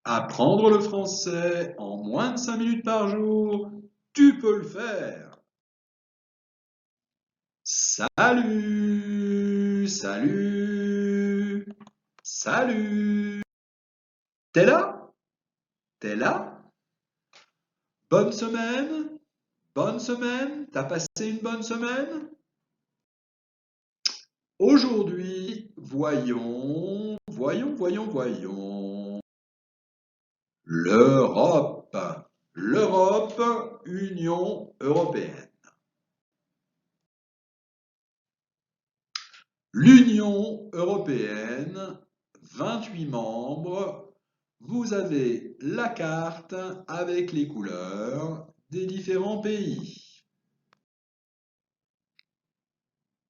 Apprendre le français en moins de 5 minutes par jour, tu peux le faire. Salut, salut, salut. T'es là? T'es là? Bonne semaine? Bonne semaine? T'as passé une bonne semaine? Aujourd'hui, voyons. L'Europe. L'Europe, Union européenne. L'Union européenne, 28 membres, vous avez la carte avec les couleurs des différents pays.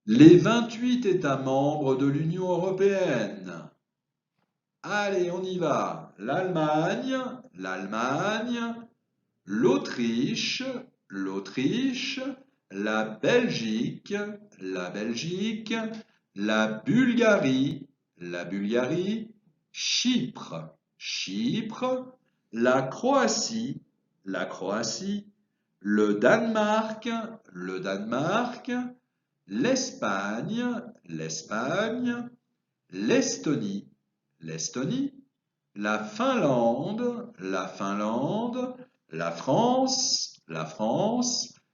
Les 28 États membres de l'Union européenne. Allez, on y va. L'Allemagne, l'Autriche, la Belgique, la Bulgarie, Chypre, la Croatie, le Danemark, l'Espagne, l'Estonie, la Finlande, la France,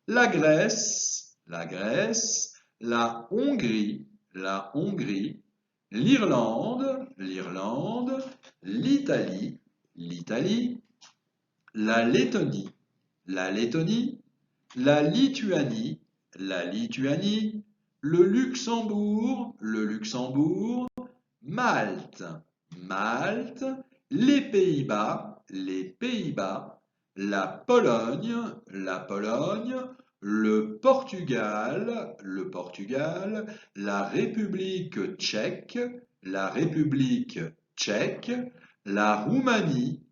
la Grèce, la Hongrie, l'Irlande, l'Italie, la Lettonie, la Lituanie, le Luxembourg, Malte, les Pays-Bas, la Pologne, le Portugal, la République tchèque, la Roumanie,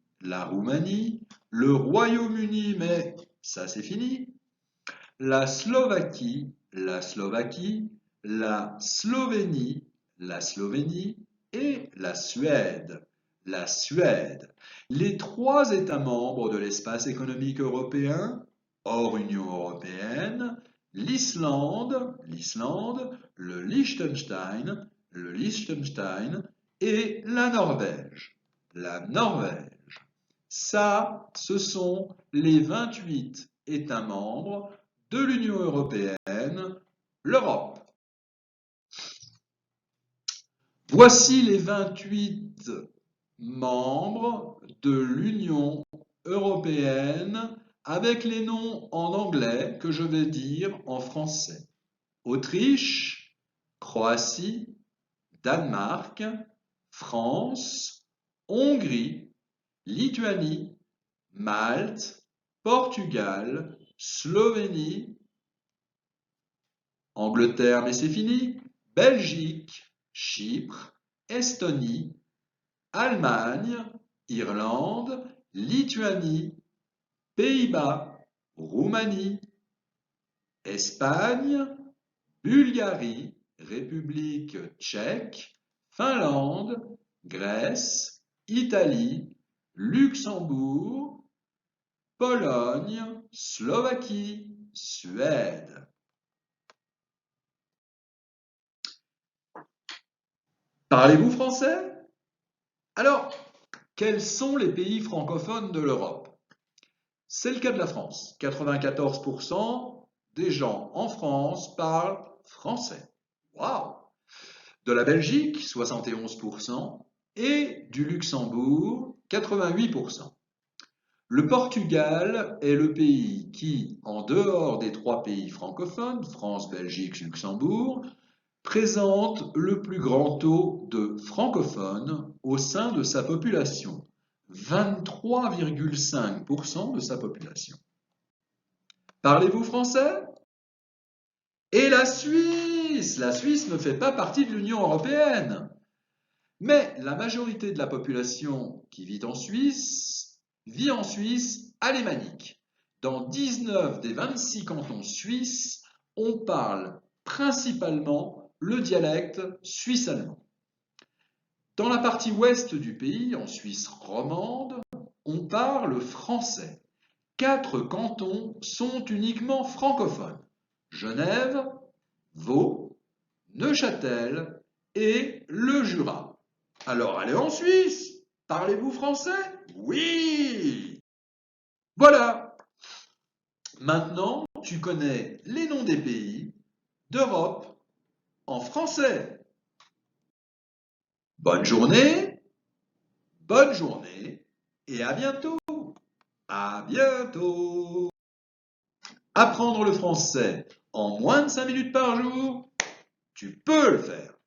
le Royaume-Uni, mais ça c'est fini, la Slovaquie, la Slovénie, et la Suède. Les trois États membres de l'espace économique européen, hors Union européenne, l'Islande, le Liechtenstein, et la Norvège. Ça, ce sont les 28 États membres de l'Union européenne, l'Europe. Voici les 28 membres de l'Union européenne avec les noms en anglais que je vais dire en français. Autriche, Croatie, Danemark, France, Hongrie, Lituanie, Malte, Portugal, Slovénie, Angleterre, mais c'est fini, Belgique, Chypre, Estonie, Allemagne, Irlande, Lituanie, Pays-Bas, Roumanie, Espagne, Bulgarie, République tchèque, Finlande, Grèce, Italie, Luxembourg, Pologne, Slovaquie, Suède. Parlez-vous français? Alors, quels sont les pays francophones de l'Europe? C'est le cas de la France. 94% des gens en France parlent français. Waouh! De la Belgique, 71%, et du Luxembourg, 88%. Le Portugal est le pays qui, en dehors des trois pays francophones, France, Belgique, Luxembourg, présente le plus grand taux de francophones au sein de sa population, 23,5% de sa population. Parlez-vous français? Et la Suisse ne fait pas partie de l'Union européenne. Mais la majorité de la population qui vit en Suisse alémanique. Dans 19 des 26 cantons suisses, on parle principalement le dialecte suisse-allemand. Dans la partie ouest du pays, en Suisse romande, on parle français. 4 cantons sont uniquement francophones. Genève, Vaud, Neuchâtel et le Jura. Alors allez en Suisse! Parlez-vous français? Oui! Voilà! Maintenant, tu connais les noms des pays d'Europe en français. Bonne journée et à bientôt! À bientôt! Apprendre le français en moins de 5 minutes par jour, tu peux le faire!